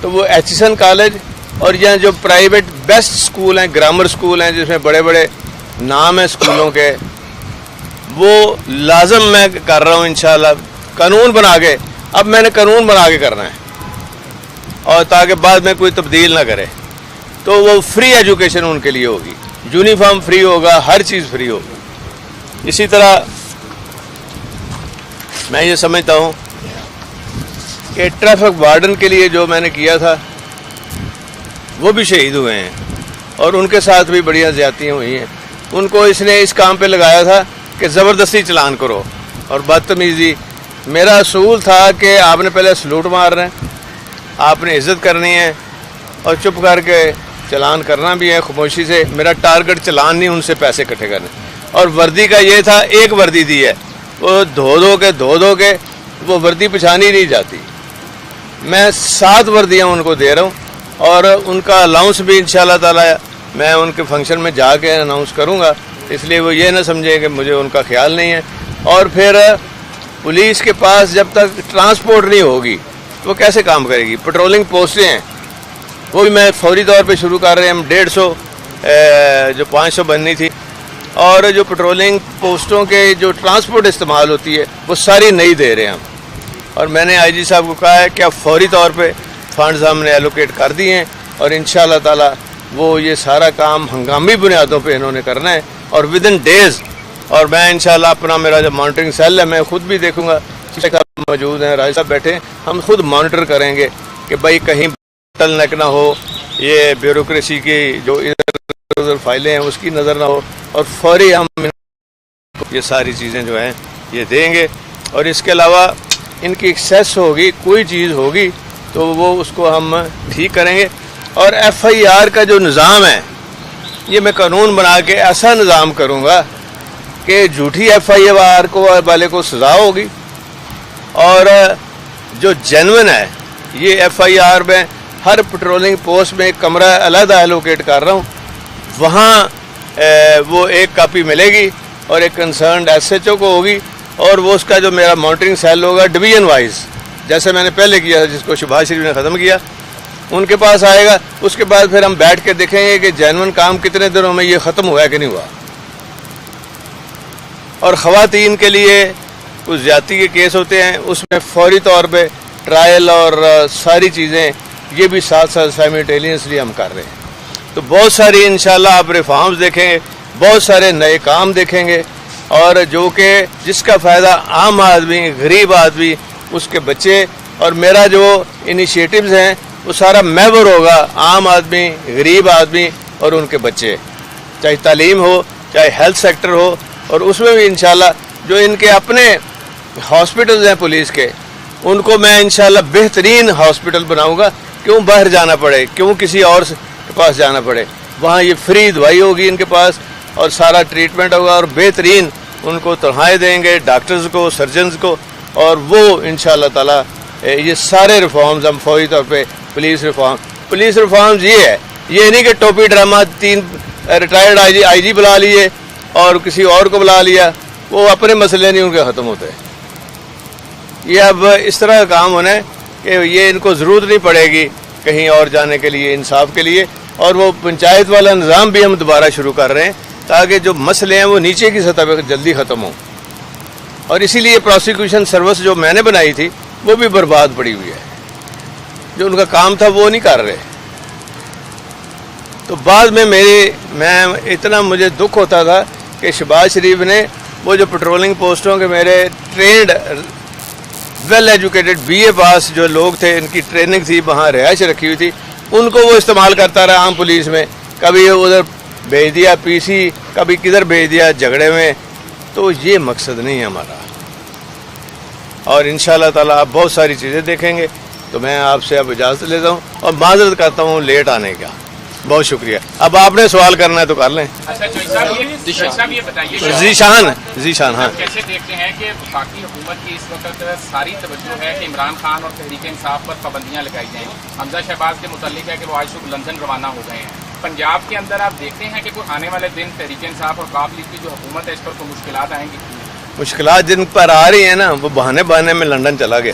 تو وہ Aitchison college اور یہاں جو پرائیویٹ بیسٹ سکول ہیں، گرامر سکول ہیں جس میں بڑے بڑے نام ہیں سکولوں کے، وہ لازم میں کر رہا ہوں انشاءاللہ قانون بنا کے. اب میں نے قانون بنا کے کرنا ہے اور تاکہ بعد میں کوئی تبدیل نہ کرے. تو وہ فری ایجوکیشن ان کے لیے ہوگی، یونیفارم فری ہوگا، ہر چیز فری ہوگی. اسی طرح میں یہ سمجھتا ہوں کہ ٹریفک وارڈن کے لیے جو میں نے کیا تھا وہ بھی شہید ہوئے ہیں اور ان کے ساتھ بھی بڑی زیادتیاں ہوئی ہیں. ان کو اس نے اس کام پہ لگایا تھا کہ زبردستی چلان کرو اور بدتمیزی. میرا اصول تھا کہ آپ نے پہلے سلوٹ مارنا ہے، آپ نے عزت کرنی ہے اور چپ کر کے چلان کرنا بھی ہے خاموشی سے. میرا ٹارگٹ چلان نہیں، ان سے پیسے اکٹھے کرنے. اور وردی کا یہ تھا، ایک وردی دی ہے، وہ دھو کے وہ وردی پچھانی نہیں جاتی. میں 7 وردیاں ان کو دے رہا ہوں اور ان کا الاؤنس بھی انشاءاللہ تعالی میں ان کے فنکشن میں جا کے اناؤنس کروں گا، اس لیے وہ یہ نہ سمجھیں کہ مجھے ان کا خیال نہیں ہے. اور پھر پولیس کے پاس جب تک ٹرانسپورٹ نہیں ہوگی تو وہ کیسے کام کرے گی؟ پٹرولنگ پوسٹیں ہیں وہ بھی میں فوری طور پہ شروع کر رہے ہیں. ہم 150 جو 500 بننی تھی، اور جو پٹرولنگ پوسٹوں کے جو ٹرانسپورٹ استعمال ہوتی ہے وہ ساری نئی دے رہے ہیں ہم. اور میں نے آئی جی صاحب کو کہا ہے کہ اب فوری طور پہ فنڈز ہم نے ایلوکیٹ کر دیے ہیں اور انشاءاللہ تعالی وہ یہ سارا کام ہنگامی بنیادوں پہ انہوں نے کرنا ہے اور ودن ڈیز. اور میں انشاءاللہ اپنا میرا جو مانیٹرنگ سیل ہے میں خود بھی دیکھوں گا، موجود ہیں راج صاحب بیٹھے، ہم خود مانیٹر کریں گے کہ بھائی کہیں بٹل نیک نہ ہو، یہ بیوروکریسی کی جو ادھر فائلیں ہیں اس کی نظر نہ ہو، اور فوری ہم یہ ساری چیزیں جو ہیں یہ دیں گے. اور اس کے علاوہ ان کی ایکسیس ہوگی، کوئی چیز ہوگی تو وہ اس کو ہم ٹھیک کریں گے. اور ایف آئی آر کا جو نظام ہے یہ میں قانون بنا کے ایسا نظام کروں گا کہ جھوٹی ایف آئی آر کو والے کو سزا ہوگی، اور جو جینون ہے یہ ایف آئی آر میں ہر پٹرولنگ پوسٹ میں ایک کمرہ علیحدہ ایلوکیٹ کر رہا ہوں، وہاں وہ ایک کاپی ملے گی اور ایک کنسرنڈ ایس ایچ او کو ہوگی، اور وہ اس کا جو میرا مانیٹرنگ سیل ہوگا ڈویژن وائز، جیسے میں نے پہلے کیا تھا جس کو شہباز شریف نے ختم کیا، ان کے پاس آئے گا. اس کے بعد پھر ہم بیٹھ کے دیکھیں گے کہ جینون کام کتنے دنوں میں یہ ختم ہوا ہے کہ نہیں ہوا. اور خواتین کے لیے کچھ زیادتی کے کیس ہوتے ہیں، اس میں فوری طور پہ ٹرائل اور ساری چیزیں یہ بھی ساتھ ساتھ سائملٹینیسلی ہم کر رہے ہیں. تو بہت ساری انشاءاللہ آپ ریفارمز دیکھیں گے، بہت سارے نئے کام دیکھیں گے، اور جو کہ جس کا فائدہ عام آدمی، غریب آدمی، اس کے بچے، اور میرا جو انیشیٹوز ہیں وہ سارا محور ہوگا عام آدمی، غریب آدمی اور ان کے بچے، چاہے تعلیم ہو چاہے ہیلتھ سیکٹر ہو. اور اس میں بھی انشاءاللہ جو ان کے اپنے ہاسپٹلز ہیں پولیس کے، ان کو میں انشاءاللہ بہترین ہاسپٹل بناؤں گا. کیوں باہر جانا پڑے، کیوں کسی اور کے پاس جانا پڑے، وہاں یہ فری دوائی ہوگی ان کے پاس اور سارا ٹریٹمنٹ ہوگا، اور بہترین ان کو تنخواہیں دیں گے ڈاکٹرز کو، سرجنز کو. اور وہ انشاءاللہ تعالی یہ سارے ریفارمز ہم فوری طور پہ پولیس ریفارمز یہ نہیں کہ ٹوپی ڈرامہ 3 ریٹائرڈ آئی جی بلا لیے اور کسی اور کو بلا لیا، وہ اپنے مسئلے نہیں ان کے ختم ہوتے. یہ اب اس طرح کا کام ہونا ہے کہ یہ ان کو ضرورت نہیں پڑے گی کہیں اور جانے کے لیے، انصاف کے لیے. اور وہ پنچایت والا نظام بھی ہم دوبارہ شروع کر رہے ہیں تاکہ جو مسئلے ہیں وہ نیچے کی سطح پہ جلدی ختم ہوں. اور اسی لیے پروسیکیوشن سروس جو میں نے بنائی تھی وہ بھی برباد پڑی ہوئی ہے، جو ان کا کام تھا وہ نہیں کر رہے. تو بعد میں اتنا مجھے دکھ ہوتا تھا کہ شہباز شریف نے وہ جو پٹرولنگ پوسٹوں کے میرے ٹرینڈ ویل ایجوکیٹڈ بی اے پاس جو لوگ تھے، ان کی ٹریننگ تھی، وہاں رہائش رکھی ہوئی تھی، ان کو وہ استعمال کرتا رہا عام پولیس میں. کبھی ادھر بھیج دیا پی سی، کبھی کدھر بھیج دیا جھگڑے میں. تو یہ مقصد نہیں ہے ہمارا. اور انشاءاللہ تعالی آپ بہت ساری چیزیں دیکھیں گے. تو میں آپ سے اب اجازت لیتا ہوں اور معذرت کرتا ہوں لیٹ آنے کا. بہت شکریہ. اب آپ نے سوال کرنا ہے تو کر لیں. ذیشان ہاں، کیسے دیکھتے ہیں کہ وفاقی حکومت کی اس وقت ساری توجہ ہے کہ عمران خان اور تحریک انصاف پر پابندیاں لگائی جائیں. حمزہ شہباز کے متعلق ہے کہ وہ آج صبح لندن روانہ ہو گئے ہیں. پنجاب کے اندر آپ دیکھتے ہیں کہ کوئی آنے والے دن تحریک انصاف اور قاف لیگ کی جو حکومت ہے اس پر کوئی مشکلات آئیں گی؟ مشکلات جن پر آ رہی ہیں نا وہ بہانے میں لندن چلا گیا.